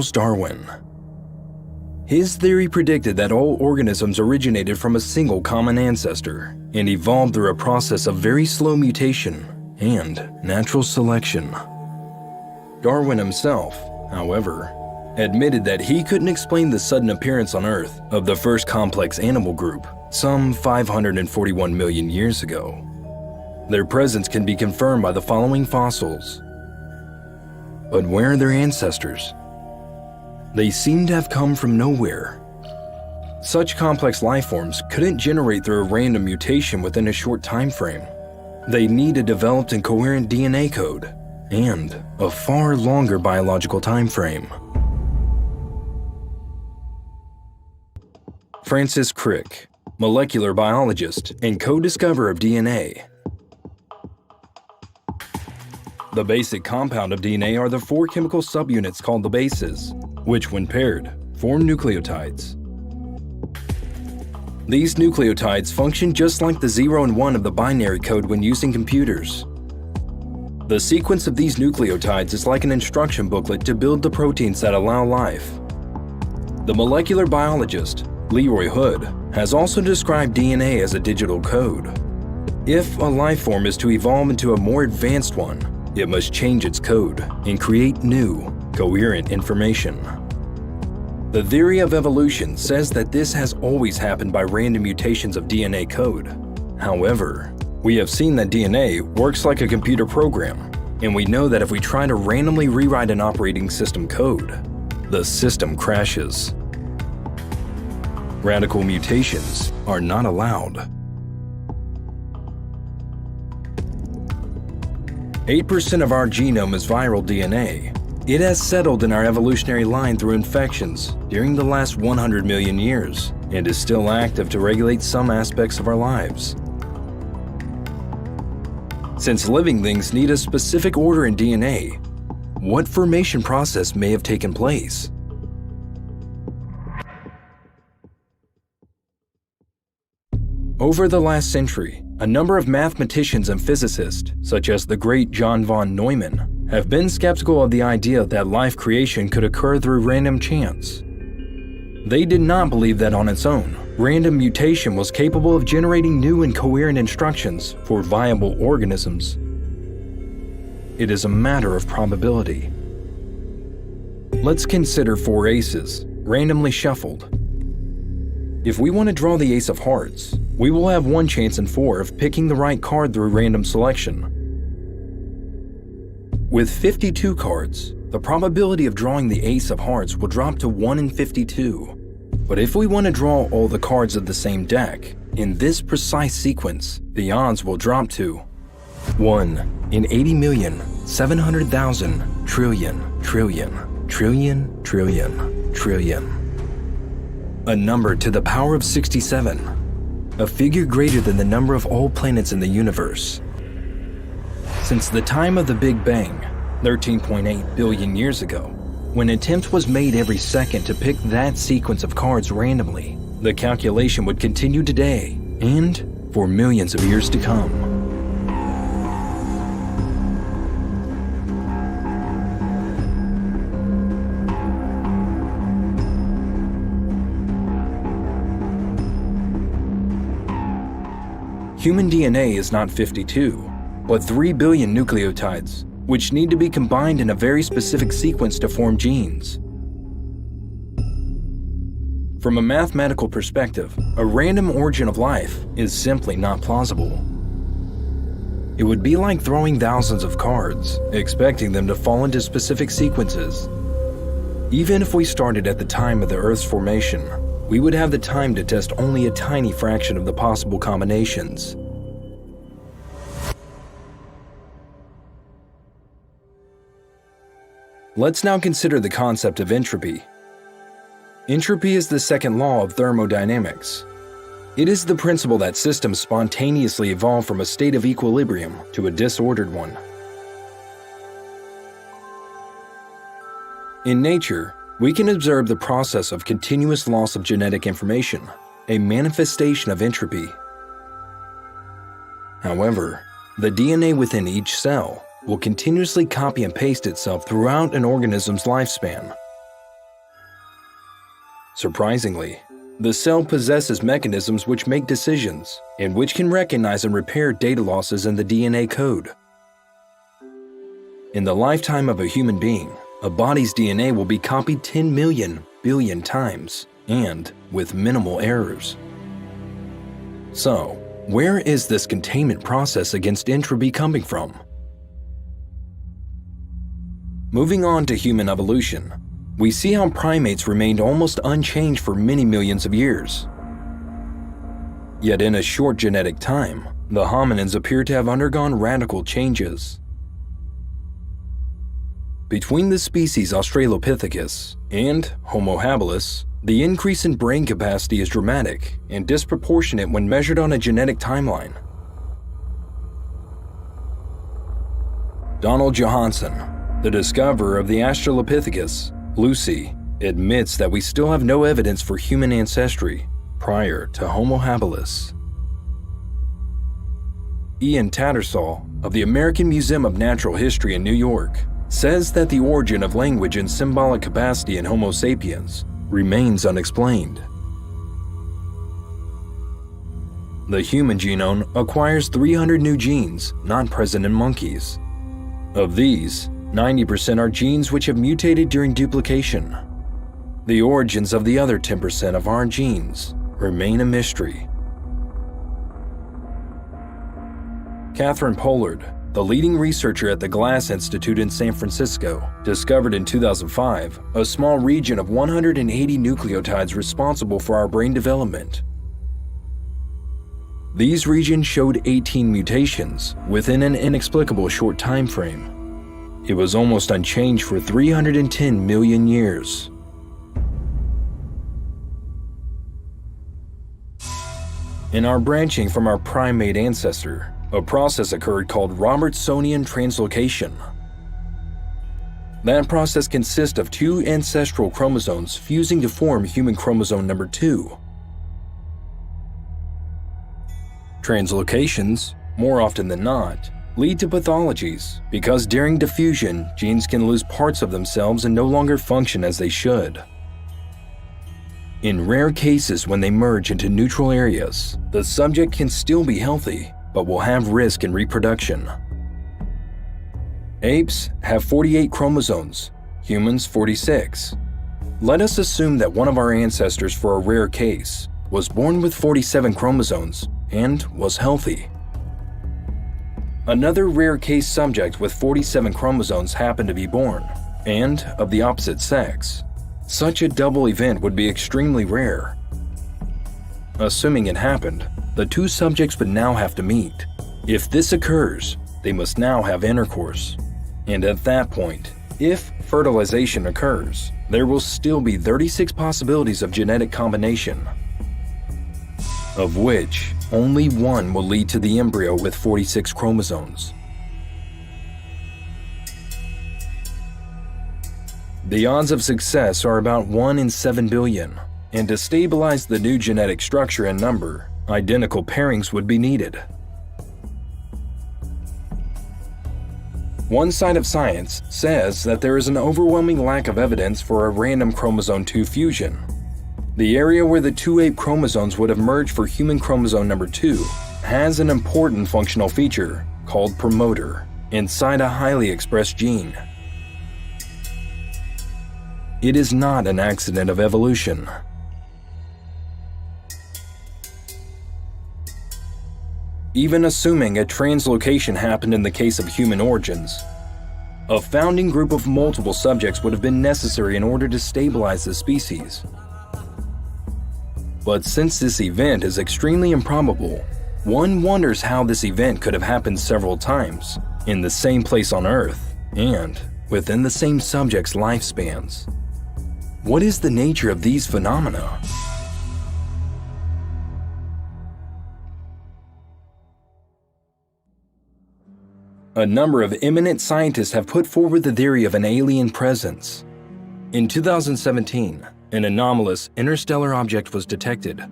Charles Darwin. His theory predicted that all organisms originated from a single common ancestor and evolved through a process of very slow mutation and natural selection. Darwin himself, however, admitted that he couldn't explain the sudden appearance on Earth of the first complex animal group some 541 million years ago. Their presence can be confirmed by the following fossils. But where are their ancestors? They seem to have come from nowhere. Such complex life forms couldn't generate through a random mutation within a short time frame. They need a developed and coherent DNA code and a far longer biological time frame. Francis Crick, molecular biologist and co-discoverer of DNA. The basic compound of DNA are the four chemical subunits called the bases, which when paired, form nucleotides. These nucleotides function just like the 0 and 1 of the binary code when using computers. The sequence of these nucleotides is like an instruction booklet to build the proteins that allow life. The molecular biologist, Leroy Hood, has also described DNA as a digital code. If a life form is to evolve into a more advanced one, it must change its code and create new, coherent information. The theory of evolution says that this has always happened by random mutations of DNA code. However, we have seen that DNA works like a computer program, and we know that if we try to randomly rewrite an operating system code, the system crashes. Radical mutations are not allowed. 8% of our genome is viral DNA. It has settled in our evolutionary line through infections during the last 100 million years and is still active to regulate some aspects of our lives. Since living things need a specific order in DNA, what formation process may have taken place? Over the last century, a number of mathematicians and physicists, such as the great John von Neumann, have been skeptical of the idea that life creation could occur through random chance. They did not believe that on its own, random mutation was capable of generating new and coherent instructions for viable organisms. It is a matter of probability. Let's consider 4 aces, randomly shuffled. If we want to draw the ace of hearts, we will have 1 chance in 4 of picking the right card through random selection. With 52 cards, the probability of drawing the ace of hearts will drop to 1 in 52. But if we want to draw all the cards of the same deck, in this precise sequence, the odds will drop to 1 in 80,700,000 trillion, trillion, trillion, trillion, trillion. A number to the power of 67, a figure greater than the number of all planets in the universe. Since the time of the Big Bang, 13.8 billion years ago, when an attempt was made every second to pick that sequence of cards randomly, the calculation would continue today and for millions of years to come. Human DNA is not 52, but 3 billion nucleotides, which need to be combined in a very specific sequence to form genes. From a mathematical perspective, a random origin of life is simply not plausible. It would be like throwing thousands of cards, expecting them to fall into specific sequences. Even if we started at the time of the Earth's formation, we would have the time to test only a tiny fraction of the possible combinations. Let's now consider the concept of entropy. Entropy is the second law of thermodynamics. It is the principle that systems spontaneously evolve from a state of equilibrium to a disordered one. In nature, we can observe the process of continuous loss of genetic information, a manifestation of entropy. However, the DNA within each cell will continuously copy and paste itself throughout an organism's lifespan. Surprisingly, the cell possesses mechanisms which make decisions and which can recognize and repair data losses in the DNA code. In the lifetime of a human being, a body's DNA will be copied 10 million billion times and with minimal errors. So, where is this containment process against entropy coming from? Moving on to human evolution, we see how primates remained almost unchanged for many millions of years. Yet in a short genetic time, the hominins appear to have undergone radical changes. Between the species Australopithecus and Homo habilis, the increase in brain capacity is dramatic and disproportionate when measured on a genetic timeline. Donald Johanson, the discoverer of the Australopithecus, Lucy, admits that we still have no evidence for human ancestry prior to Homo habilis. Ian Tattersall of the American Museum of Natural History in New York says that the origin of language and symbolic capacity in Homo sapiens remains unexplained. The human genome acquires 300 new genes not present in monkeys. Of these, 90% are genes which have mutated during duplication. The origins of the other 10% of our genes remain a mystery. Catherine Pollard, the leading researcher at the Glass Institute in San Francisco, discovered in 2005 a small region of 180 nucleotides responsible for our brain development. These regions showed 18 mutations within an inexplicable short time frame. It was almost unchanged for 310 million years. In our branching from our primate ancestor, a process occurred called Robertsonian translocation. That process consists of two ancestral chromosomes fusing to form human chromosome number 2. Translocations, more often than not, lead to pathologies because during diffusion, genes can lose parts of themselves and no longer function as they should. In rare cases when they merge into neutral areas, the subject can still be healthy, but will have risk in reproduction. Apes have 48 chromosomes, humans 46. Let us assume that one of our ancestors for a rare case was born with 47 chromosomes and was healthy. Another rare case subject with 47 chromosomes happened to be born, and of the opposite sex. Such a double event would be extremely rare. Assuming it happened, the two subjects would now have to meet. If this occurs, they must now have intercourse. And at that point, if fertilization occurs, there will still be 36 possibilities of genetic combination, of which only one will lead to the embryo with 46 chromosomes. The odds of success are about 1 in 7 billion, and to stabilize the new genetic structure and number, identical pairings would be needed. One side of science says that there is an overwhelming lack of evidence for a random chromosome 2 fusion. The area where the two ape chromosomes would have merged for human chromosome number 2 has an important functional feature called promoter inside a highly expressed gene. It is not an accident of evolution. Even assuming a translocation happened in the case of human origins, a founding group of multiple subjects would have been necessary in order to stabilize the species. But since this event is extremely improbable, one wonders how this event could have happened several times, in the same place on Earth, and within the same subject's lifespans. What is the nature of these phenomena? A number of eminent scientists have put forward the theory of an alien presence. In 2017, an anomalous interstellar object was detected.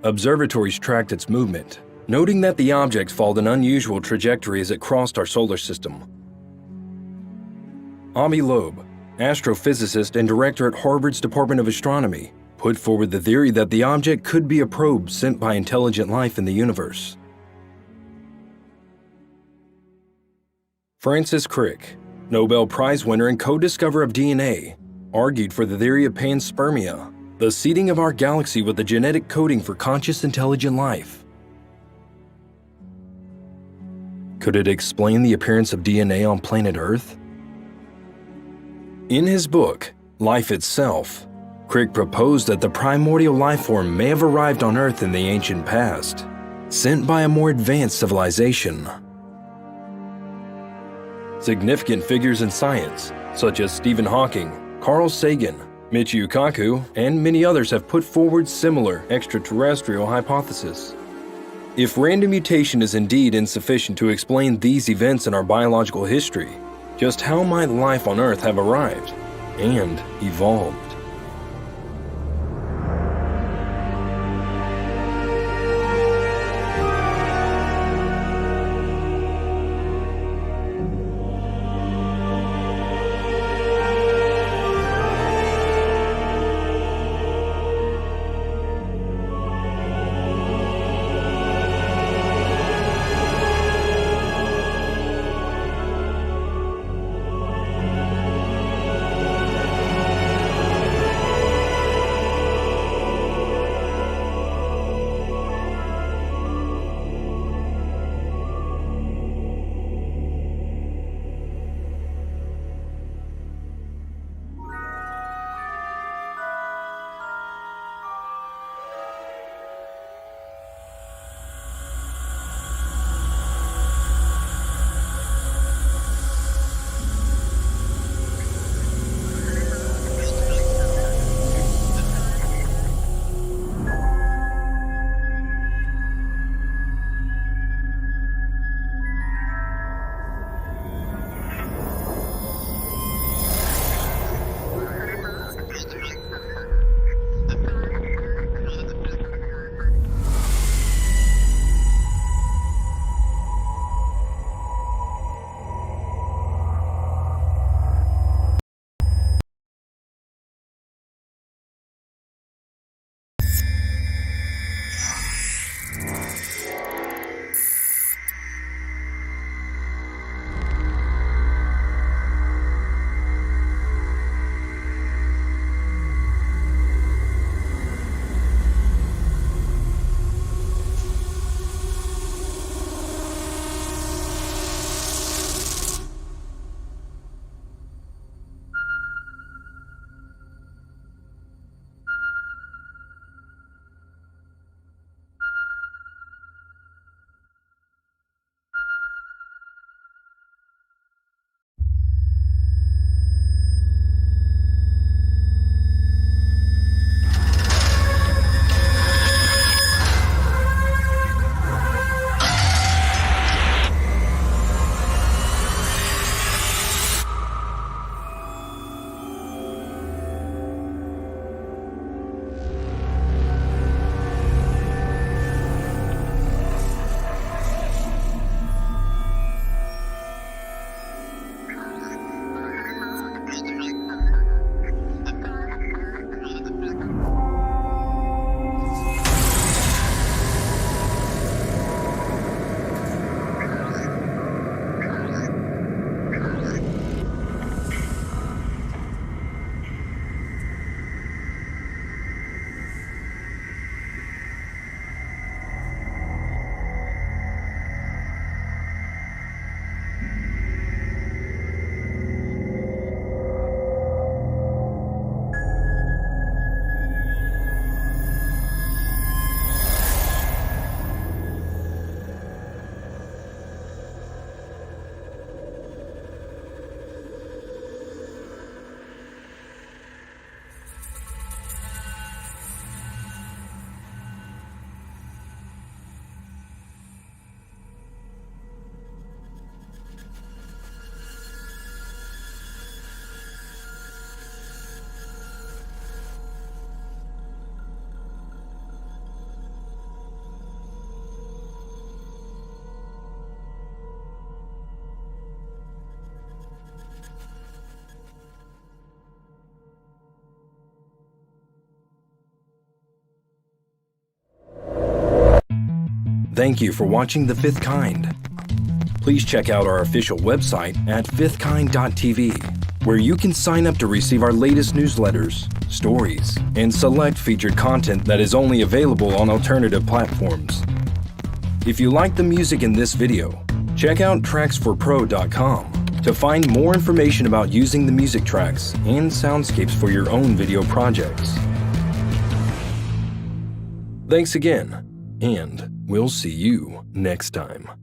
Observatories tracked its movement, noting that the object followed an unusual trajectory as it crossed our solar system. Avi Loeb, astrophysicist and director at Harvard's Department of Astronomy, put forward the theory that the object could be a probe sent by intelligent life in the universe. Francis Crick, Nobel Prize winner and co-discoverer of DNA, argued for the theory of panspermia, the seeding of our galaxy with the genetic coding for conscious intelligent life. Could it explain the appearance of DNA on planet Earth? In his book, Life Itself, Crick proposed that the primordial life form may have arrived on Earth in the ancient past, sent by a more advanced civilization. Significant figures in science, such as Stephen Hawking, Carl Sagan, Michio Kaku, and many others have put forward similar extraterrestrial hypotheses. If random mutation is indeed insufficient to explain these events in our biological history, just how might life on Earth have arrived and evolved? Thank you for watching The Fifth Kind. Please check out our official website at fifthkind.tv, where you can sign up to receive our latest newsletters, stories, and select featured content that is only available on alternative platforms. If you like the music in this video, check out tracksforpro.com to find more information about using the music tracks and soundscapes for your own video projects. Thanks again, and we'll see you next time.